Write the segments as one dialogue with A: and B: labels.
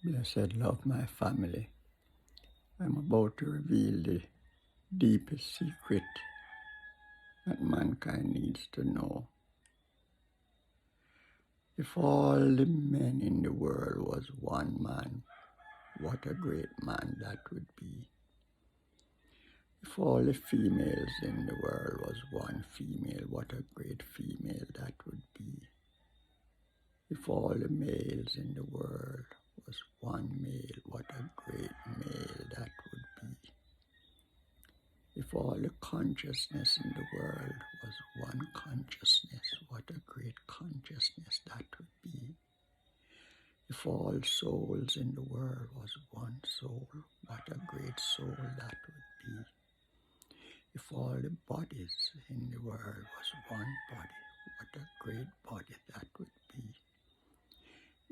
A: Blessed love, my family. I'm about to reveal the deepest secret that mankind needs to know. If all the men in the world was one man, what a great man that would be. If all the females in the world was one female, what a great female that would be. If all the males in the world was one male, what a great male that would be. If all the consciousness in the world was one consciousness, what a great consciousness that would be. If all souls in the world was one soul, what a great soul that would be. If all the bodies in the world was one body, what a great body that would be.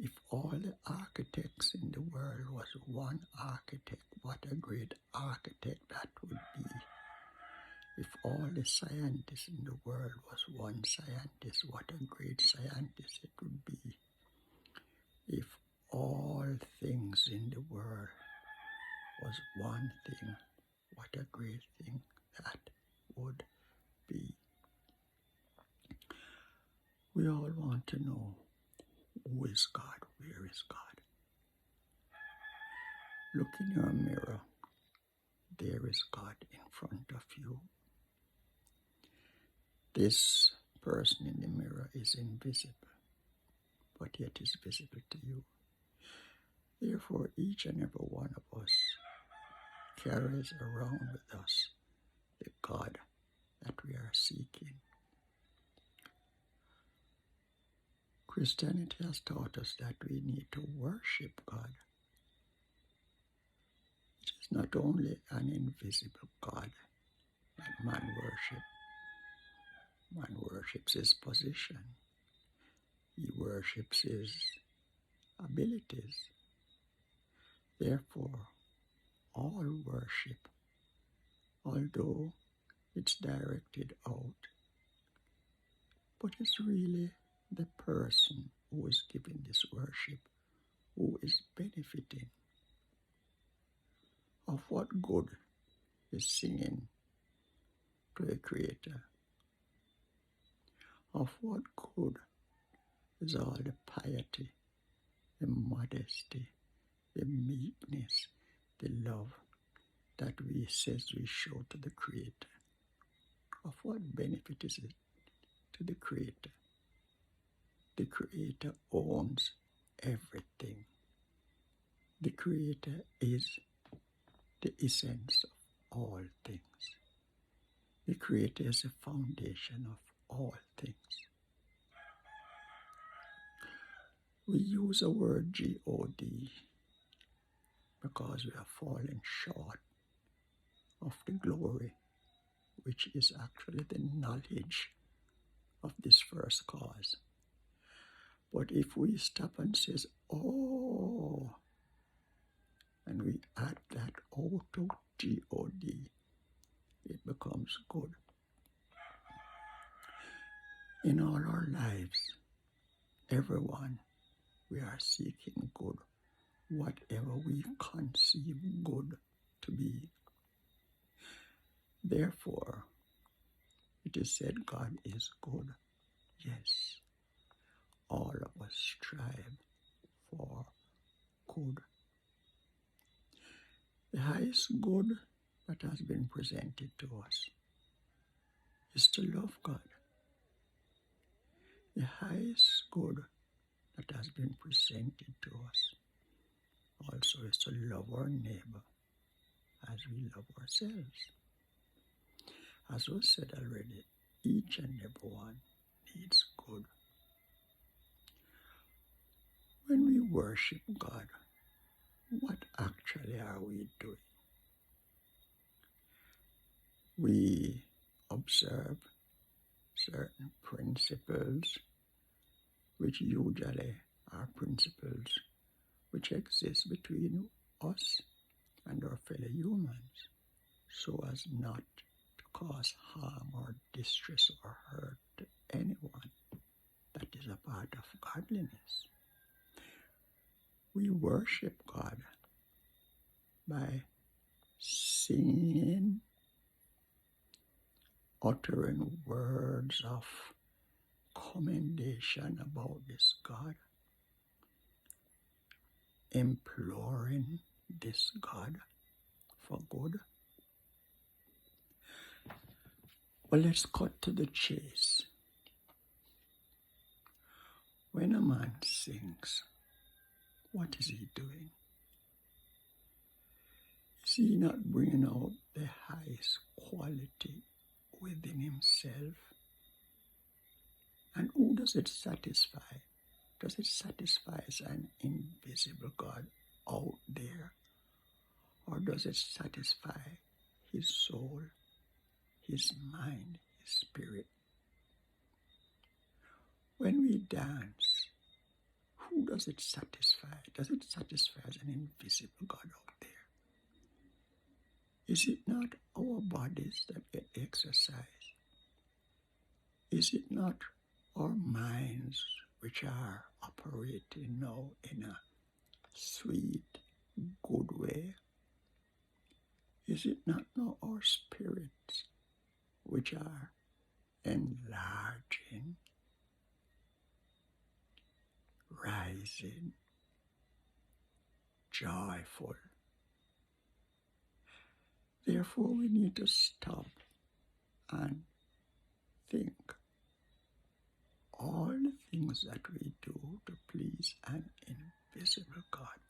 A: If all the architects in the world was one architect, what a great architect that would be. If all the scientists in the world was one scientist, what a great scientist it would be. If all things in the world was one thing, what a great thing that would be. We all want to know, who is God? Where is God? Look in your mirror. There is God in front of you. This person in the mirror is invisible, but yet is visible to you. Therefore, each and every one of us carries around with us the God that we are seeking. Christianity has taught us that we need to worship God. It is not only an invisible God that man worships. Man worships his position. He worships his abilities. Therefore, all worship, although it's directed out, but it's really the person who is giving this worship who is benefiting. Of what good is singing to the Creator? Of what good is all the piety, the modesty, the meekness, the love that we says we show to the Creator? Of what benefit is it to the Creator? The Creator owns everything. The Creator is the essence of all things. The Creator is the foundation of all things. We use the word G-O-D because we are falling short of the glory, which is actually the knowledge of this first cause. But if we stop and says, oh, and we add that O to G-O-D, it becomes good. In all our lives, everyone, we are seeking good, whatever we conceive good to be. Therefore, it is said God is good. Yes, all of us strive for good. The highest good that has been presented to us is to love God. The highest good that has been presented to us also is to love our neighbor as we love ourselves. As was said already, each and every one needs good. When we worship God, what actually are we doing? We observe certain principles, which usually are principles which exist between us and our fellow humans, so as not to cause harm or distress or hurt to anyone. That is a part of godliness. We worship God by singing, uttering words of commendation about this God, imploring this God for good. Well, let's cut to the chase. When a man sings, what is he doing? Is he not bringing out the highest quality within himself? And who does it satisfy? Does it satisfy an invisible God out there? Or does it satisfy his soul, his mind, his spirit? When we dance, who does it satisfy? Does it satisfy an invisible God out there? Is it not our bodies that get exercise? Is it not our minds which are operating now in a sweet, good way? Is it not now our spirits which are enlarging, rising, joyful? Therefore, we need to stop and think all the things that we do to please an invisible God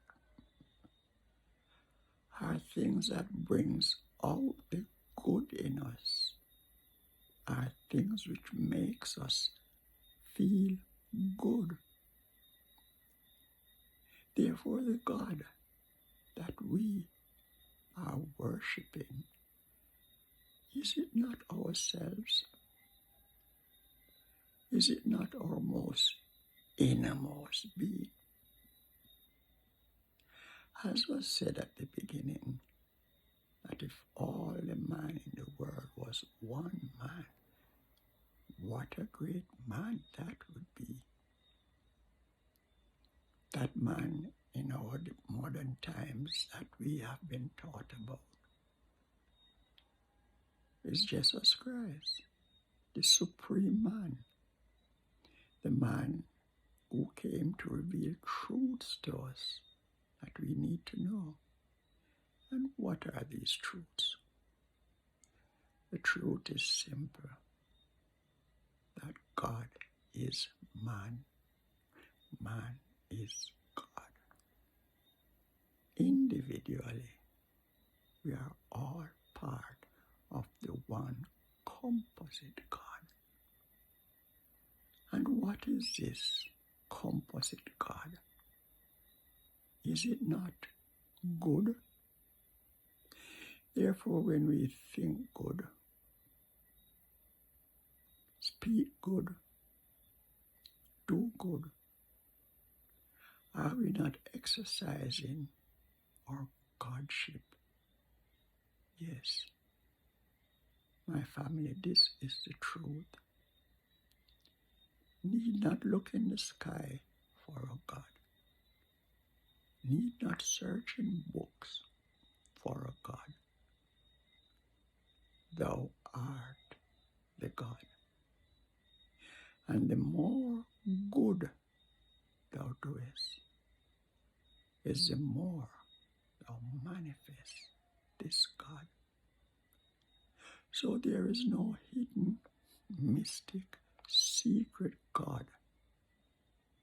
A: are things that brings out the good in us, are things which makes us feel good. Therefore, the God that we are worshipping, is it not ourselves? Is it not our most innermost being? As was said at the beginning, that if all the man in the world was one man, what a great man that would be. That man in our modern times that we have been taught about is Jesus Christ, the supreme man, the man who came to reveal truths to us that we need to know. And what are these truths? The truth is simple, that God is man, man is God. Individually, we are all part of the one composite God. And what is this composite God? Is it not good? Therefore, when we think good, speak good, do good, are we not exercising our Godship? Yes. My family, this is the truth. Need not look in the sky for a God. Need not search in books for a God. Thou art the God. And the more good thou doest, is the more thou manifest this God. So there is no hidden, mystic, secret God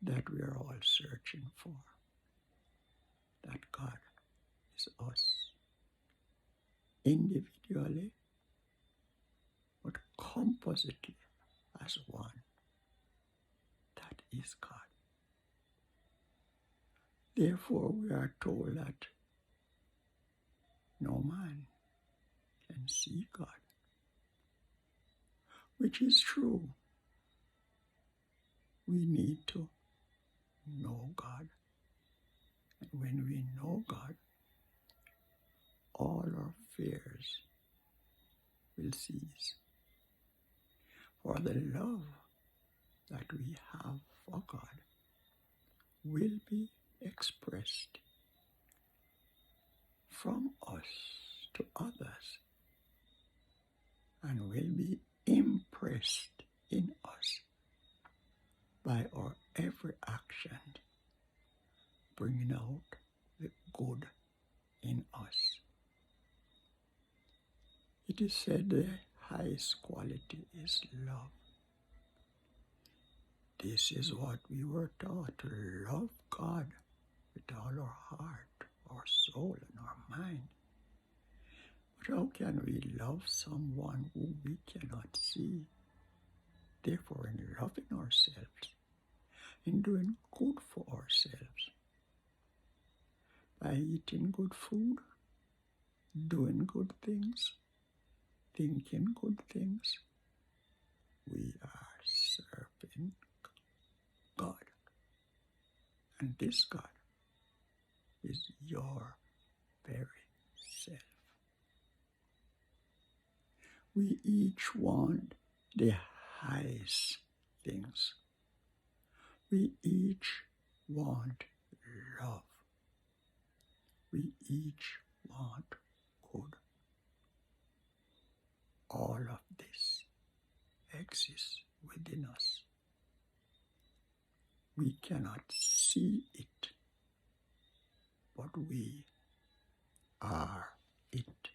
A: that we are all searching for. That God is us, individually, but compositely as one. That is God. Therefore, we are told that no man can see God, which is true. We need to know God. And when we know God, all our fears will cease. For the love that we have for God will be expressed from us to others and will be impressed in us by our every action, bringing out the good in us. It is said the highest quality is love. This is what we were taught, to love God with all our heart, our soul, and our mind. But how can we love someone who we cannot see? Therefore, in loving ourselves, in doing good for ourselves, by eating good food, doing good things, thinking good things, we are serving God. And this God is your very self. We each want the highest things. We each want love. We each want good. All of this exists within us. We cannot see it, but we are it.